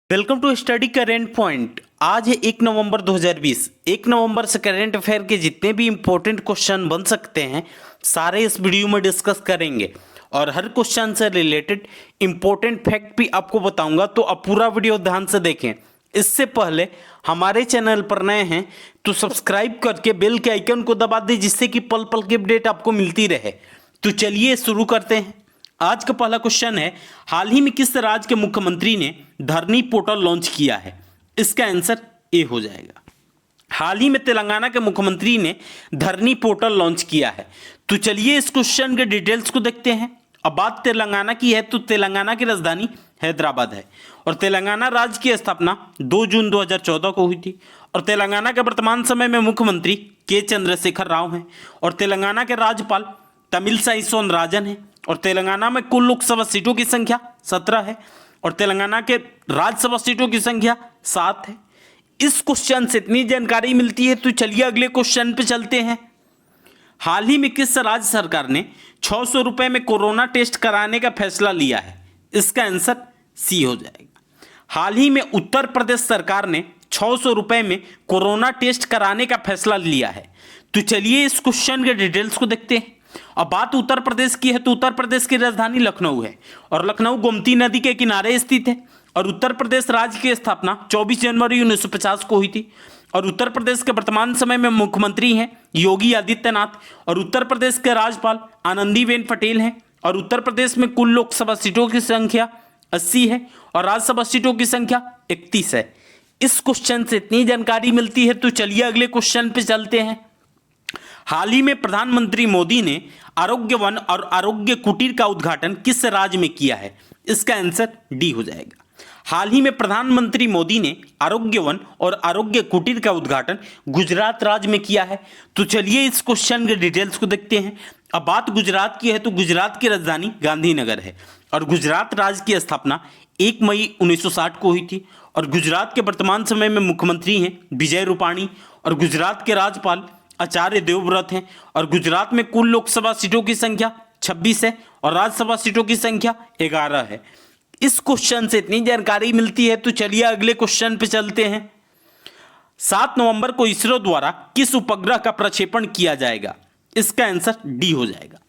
Welcome to study current point. आज है 1 नवंबर 2020। 1 नवंबर से करेंट अफेयर के जितने भी इंपॉर्टेंट क्वेश्चन बन सकते हैं सारे इस वीडियो में डिस्कस करेंगे और हर क्वेश्चन से रिलेटेड इंपॉर्टेंट फैक्ट भी आपको बताऊंगा, तो आप पूरा वीडियो ध्यान से देखें। इससे पहले हमारे चैनल पर नए हैं तो सब्सक्राइब करके बेल के आइकन को दबा दें, जिससे कि पल पल की अपडेट आपको मिलती रहे। तो चलिए शुरू करते हैं। आज का पहला क्वेश्चन है, हाल ही में किस राज्य के मुख्यमंत्री ने धरनी पोर्टल लॉन्च किया है? इसका आंसर ए हो जाएगा। हाल ही में तेलंगाना के मुख्यमंत्री ने धरनी पोर्टल लॉन्च किया है। तो चलिए इस क्वेश्चन के डिटेल्स को देखते हैं। अब बात तेलंगाना की है तो तेलंगाना की राजधानी हैदराबाद है और तेलंगाना राज्य की स्थापना 2 जून 2014 को हुई थी और तेलंगाना के वर्तमान समय में मुख्यमंत्री के चंद्रशेखर राव हैं और तेलंगाना के राज्यपाल तमिलसाई सौंदरराजन है और तेलंगाना में कुल लोकसभा सीटों की संख्या 17 है और तेलंगाना के राज्यसभा सीटों की संख्या 7 है। इस क्वेश्चन से इतनी जानकारी मिलती है तो चलिए अगले क्वेश्चन पे चलते हैं। हाल ही में किस राज्य सरकार ने 600 रुपए में कोरोना टेस्ट कराने का फैसला लिया है? इसका आंसर सी हो जाएगा। हाल ही में उत्तर प्रदेश सरकार ने 600 रुपए में कोरोना टेस्ट कराने का फैसला लिया है। तो चलिए इस क्वेश्चन के डिटेल्स को देखते हैं। अब बात उत्तर प्रदेश की है तो उत्तर प्रदेश की राजधानी लखनऊ है और लखनऊ गोमती नदी के किनारे स्थित है और उत्तर प्रदेश राज्य की स्थापना 24 जनवरी 1950 को हुई थी और उत्तर प्रदेश के वर्तमान समय में मुख्यमंत्री हैं योगी आदित्यनाथ और उत्तर प्रदेश के राज्यपाल आनंदीबेन पटेल हैं और उत्तर प्रदेश में कुल लोकसभा सीटों की संख्या 80 है और राज्यसभा सीटों की संख्या 31 है। इस क्वेश्चन से इतनी जानकारी मिलती है तो चलिए अगले क्वेश्चन पे चलते हैं। हाल ही में प्रधानमंत्री मोदी ने आरोग्य वन और आरोग्य कुटीर का उद्घाटन किस राज्य में किया है? इसका आंसर डी हो जाएगा। हाल ही में प्रधानमंत्री मोदी ने आरोग्य वन और आरोग्य कुटीर का उद्घाटन गुजरात राज्य में किया है। तो चलिए इस क्वेश्चन के डिटेल्स को देखते हैं। अब बात गुजरात की है तो गुजरात की राजधानी गांधीनगर है और गुजरात राज्य की स्थापना 1 मई 1960 को हुई थी और गुजरात के वर्तमान समय में मुख्यमंत्री हैं विजय रूपाणी और गुजरात के राज्यपाल आचार्य देवव्रत हैं और गुजरात में कुल लोकसभा सीटों की संख्या 26 है और राज्यसभा सीटों की संख्या 11 है। इस क्वेश्चन से इतनी जानकारी मिलती है तो चलिए अगले क्वेश्चन पे चलते हैं। 7 नवंबर को इसरो द्वारा किस उपग्रह का प्रक्षेपण किया जाएगा? इसका आंसर डी हो जाएगा।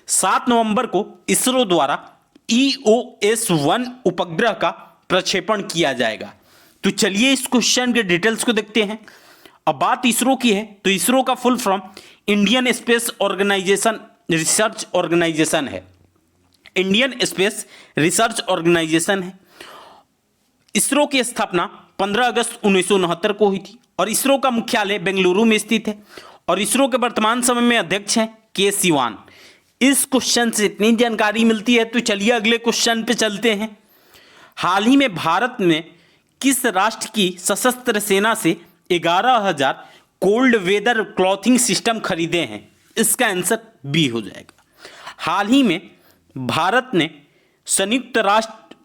7 नवंबर को इसरो द्वारा EOS-1 उपग्रह का प्रक्षेपण किया जाएगा। तो चलिए इस क्वेश्चन के डिटेल्स को देखते हैं। अब बात इसरो की है तो इसरो का full form Indian space organisation research organisation है। इंडियन स्पेस रिसर्च ऑर्गेनाइजेशन है। इसरो की स्थापना 15 अगस्त 1969 को हुई थी और इसरो का मुख्यालय बेंगलुरु में स्थित है और इसरो के वर्तमान समय में अध्यक्ष हैं के सिवान। इस क्वेश्चन से इतनी जानकारी मिलती है तो चलिए अगले क्वेश्चन पे चलते हैं। हाल ही में भारत ने किस राष्ट्र की सशस्त्र सेना से 11,000 कोल्ड वेदर क्लॉथिंग सिस्टम खरीदे हैं? इसका आंसर बी हो जाएगा। हाल ही में भारत ने संयुक्त राष्ट्र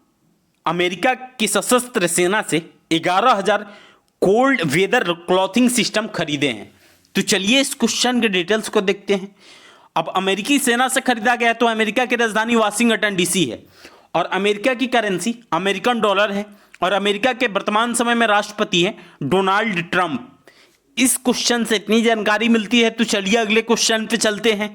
अमेरिका की सशस्त्र सेना से 11,000 कोल्ड वेदर क्लॉथिंग सिस्टम खरीदे हैं। तो चलिए इस क्वेश्चन के डिटेल्स को देखते हैं। अब अमेरिकी सेना से खरीदा गया तो अमेरिका की राजधानी वाशिंगटन डीसी है और अमेरिका की करेंसी अमेरिकन डॉलर है और अमेरिका के वर्तमान समय में राष्ट्रपति हैं डोनाल्ड ट्रंप। इस क्वेश्चन से इतनी जानकारी मिलती है तो चलिए अगले क्वेश्चन पे चलते हैं।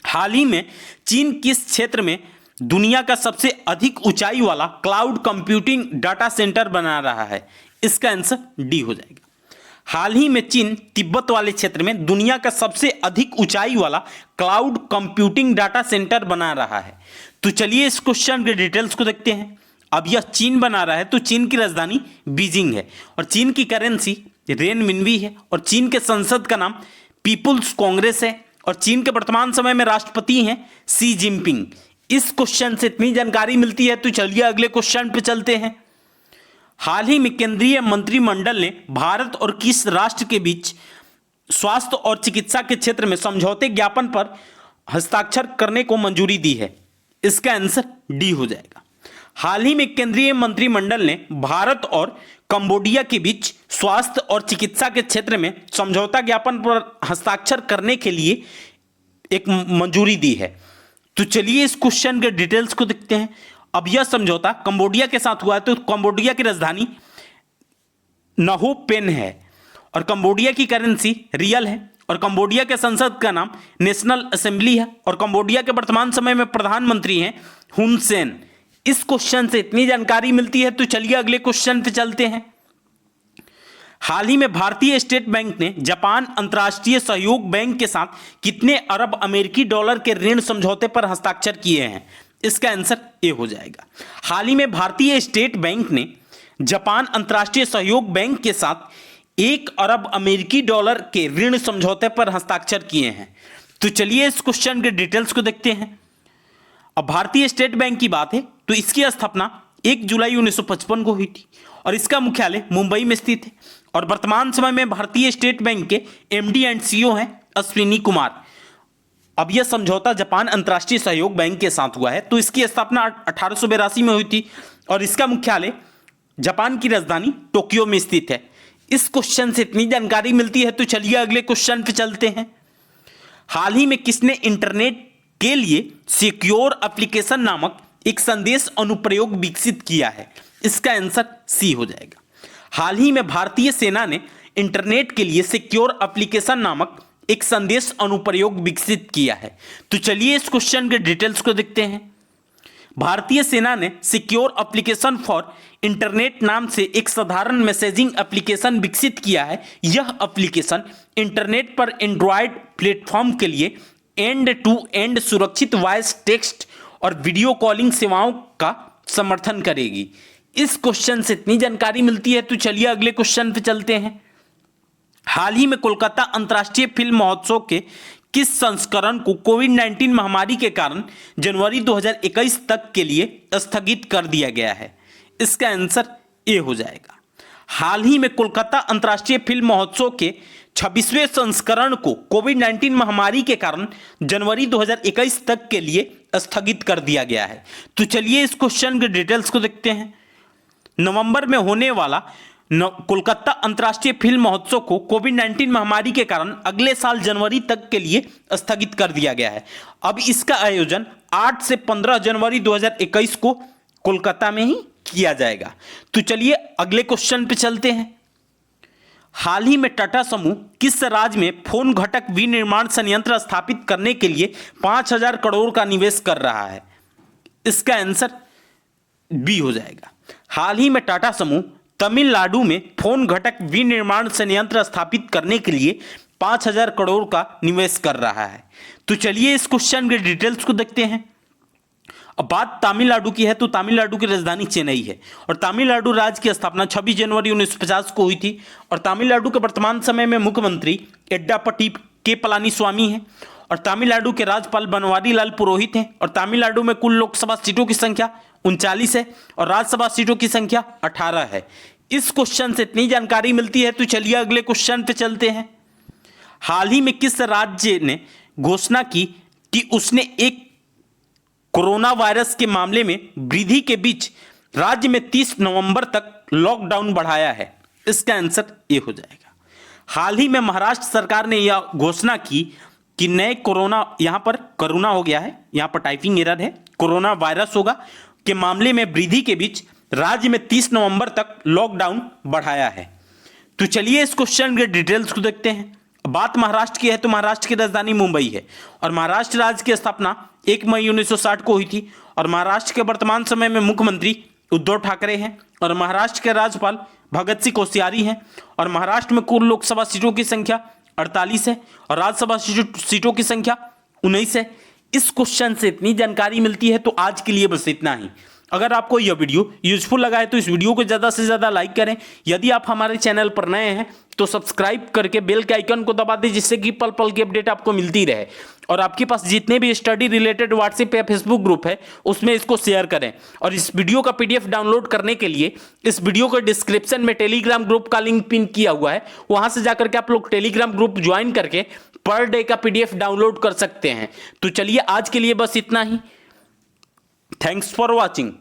हाल ही में चीन किस क्षेत्र में दुनिया का सबसे अधिक ऊंचाई वाला क्लाउड कंप्यूटिंग डाटा सेंटर बना रहा है? इसका आंसर डी हो जाएगा। हाल ही में चीन तिब्बत वाले क्षेत्र में दुनिया का सबसे अधिक ऊंचाई वाला क्लाउड कंप्यूटिंग डाटा सेंटर बना रहा है। तो चलिए इस क्वेश्चन के डिटेल्स को देखते हैं। अब यह चीन बना रहा है तो चीन की राजधानी बीजिंग है और चीन की करेंसी रेनमिनबी है और चीन के संसद का नाम पीपुल्स कांग्रेस है और चीन के वर्तमान समय में राष्ट्रपति हैं शी जिनपिंग। इस क्वेश्चन से इतनी जानकारी मिलती है तो चलिए अगले क्वेश्चन पे चलते हैं। हाल ही में केंद्रीय मंत्रिमंडल ने भारत और किस राष्ट्र के बीच स्वास्थ्य और चिकित्सा के क्षेत्र में समझौते ज्ञापन पर हस्ताक्षर करने को मंजूरी दी है? इसका आंसर डी हो जाएगा। हाल ही में केंद्रीय मंत्रिमंडल ने भारत और कंबोडिया के बीच स्वास्थ्य और चिकित्सा के क्षेत्र में समझौता ज्ञापन पर हस्ताक्षर करने के लिए एक मंजूरी दी है। तो चलिए इस क्वेश्चन के डिटेल्स को देखते हैं। अब यह समझौता कंबोडिया के साथ हुआ है, तो कंबोडिया की राजधानी नहो पेन है और कंबोडिया की करेंसी रियल है और कंबोडिया के संसद का नाम नेशनल असेंबली है और कंबोडिया के वर्तमान समय में प्रधानमंत्री हैं हुन सेन। इस क्वेश्चन से इतनी जानकारी मिलती है, तो चलिए अगले क्वेश्चन पे चलते हैं। हाल ही में भारतीय स्टेट बैंक ने जापान अंतर्राष्ट्रीय सहयोग बैंक के साथ कितने अरब अमेरिकी डॉलर के ऋण समझौते पर हस्ताक्षर किए हैं? इसका आंसर ए हो जाएगा। हाल ही में भारतीय स्टेट बैंक ने जापान अंतर्राष्ट्रीय सहयोग बैंक के साथ 1 अरब अमेरिकी डॉलर के ऋण समझौते पर हस्ताक्षर किए हैं। तो चलिए इस क्वेश्चन के डिटेल्स को देखते हैं। अब भारतीय स्टेट बैंक की बात है तो इसकी स्थापना 1 जुलाई 1955 को हुई थी और इसका मुख्यालय मुंबई में स्थित है और वर्तमान समय में भारतीय स्टेट बैंक के एमडी एंड सीईओ हैं अश्विनी कुमार। अब यह समझौता जापान अंतर्राष्ट्रीय सहयोग बैंक के साथ हुआ है, तो इसकी स्थापना 1882 में हुई थी और इसका मुख्यालय जापान की राजधानी टोक्यो में स्थित है। इस क्वेश्चन से इतनी जानकारी मिलती है, तो चलिए अगले क्वेश्चन पे चलते हैं। हाल ही में किसने इंटरनेट के लिए सिक्योर एप्लीकेशन नामक एक संदेश अनुप्रयोग विकसित किया है? इसका आंसर सी हो जाएगा। हाल ही में भारतीय सेना ने इंटरनेट के लिए सिक्योर एप्लीकेशन नामक एक संदेश अनुप्रयोग विकसित किया है। तो चलिए इस क्वेश्चन के डिटेल्स को देखते हैं। भारतीय सेना ने सिक्योर एप्लीकेशन फॉर इंटरनेट नाम से एक साधारण मैसेजिंग एप्लीकेशन विकसित किया है। यह एप्लीकेशन इंटरनेट पर एंड्रॉयड प्लेटफॉर्म के लिए एंड टू एंड सुरक्षित वॉइस, टेक्स्ट और वीडियो कॉलिंग सेवाओं का समर्थन करेगी। इस क्वेश्चन से इतनी जानकारी मिलती है, तो चलिए अगले क्वेश्चन पे चलते हैं। हाल ही में कोलकाता अंतर्राष्ट्रीय फिल्म महोत्सव के किस संस्करण को कोविड-19 महामारी के कारण जनवरी 2021 तक के लिए स्थगित कर दिया गया है? इसका आंसर ए हो जाएगा। हाल ही में कोलकाता अंतर्राष्ट्रीय फिल्म महोत्सव के 26वें संस्करण को कोविड-19 महामारी के कारण जनवरी 2021 तक के लिए स्थगित कर दिया गया है। तो चलिए इस क्वेश्चन के डिटेल्स को देखते हैं। नवंबर में होने वाला कोलकाता अंतर्राष्ट्रीय फिल्म महोत्सव को कोविड-19 महामारी के कारण अगले साल जनवरी तक के लिए स्थगित कर दिया गया है। अब इसका आयोजन 8 से 15 जनवरी 2021 को कोलकाता में ही किया जाएगा। तो चलिए अगले क्वेश्चन पे चलते हैं। हाल ही में टाटा समूह किस राज्य में फोन घटक विनिर्माण संयंत्र स्थापित करने के लिए 5000 करोड़ का निवेश कर रहा है? इसका आंसर बी हो जाएगा। हाल ही में टाटा समूह तमिलनाडु में फोन घटक विनिर्माण संयंत्र स्थापित करने के लिए 5000 करोड़ का निवेश कर रहा है। तो चलिए इस क्वेश्चन के डिटेल्स को देखते हैं। अब बात तमिलनाडु की है तो तमिलनाडु की राजधानी चेन्नई है और तमिलनाडु राज्य की स्थापना 26 जनवरी 1950 को हुई थी और तमिलनाडु के वर्तमान समय में मुख्यमंत्री एड्डापट्टी के पलानीस्वामी हैं और तमिलनाडु के राज्यपाल बनवारी लाल पुरोहित हैं और तमिलनाडु में कुल लोकसभा सीटों की संख्या 39 है और राज्यसभा सीटों की संख्या 18 है। इस क्वेश्चन से इतनी जानकारी मिलती है, तो चलिए अगले क्वेश्चन पे चलते हैं। हाल ही में किस राज्य ने घोषणा की कि उसने एक कोरोना वायरस के मामले में वृद्धि के बीच राज्य में 30 नवंबर तक लॉकडाउन बढ़ाया है? इसका आंसर ए हो जाएगा। हाल ही में महाराष्ट्र सरकार ने यह घोषणा की कि नए कोरोना, यहां पर कोरोना हो गया है, यहां पर टाइपिंग एरर है, कोरोना वायरस होगा के मामले में वृद्धि के बीच राज्य में 30 नवंबर तक लॉकडाउन बढ़ाया है। तो चलिए इस क्वेश्चन के डिटेल्स को देखते हैं। बात महाराष्ट्र की है तो महाराष्ट्र की राजधानी मुंबई है और महाराष्ट्र राज्य की स्थापना 1 मई 1960 को हुई थी और महाराष्ट्र के वर्तमान समय में मुख्यमंत्री उद्धव ठाकरे हैं और महाराष्ट्र के राज्यपाल भगत सिंह कोश्यारी हैं और महाराष्ट्र में कुल लोकसभा सीटों की संख्या 48 है और राज्यसभा सीटों की संख्या 19 है। इस क्वेश्चन से इतनी जानकारी मिलती है, तो आज के लिए बस इतना ही। अगर आपको यह वीडियो यूजफुल लगा है तो इस वीडियो को ज़्यादा से ज़्यादा लाइक करें। यदि आप हमारे चैनल पर नए हैं तो सब्सक्राइब करके बेल के आइकन को दबा दें, जिससे कि पल पल की अपडेट आपको मिलती रहे। और आपके पास जितने भी स्टडी रिलेटेड व्हाट्सएप या फेसबुक ग्रुप है उसमें इसको शेयर करें। और इस वीडियो का PDF डाउनलोड करने के लिए इस वीडियो के डिस्क्रिप्शन में टेलीग्राम ग्रुप का लिंक पिन किया हुआ है, वहां से जाकर के आप लोग टेलीग्राम ग्रुप ज्वाइन करके पर डे का PDF डाउनलोड कर सकते हैं। तो चलिए आज के लिए बस इतना ही। Thanks for watching.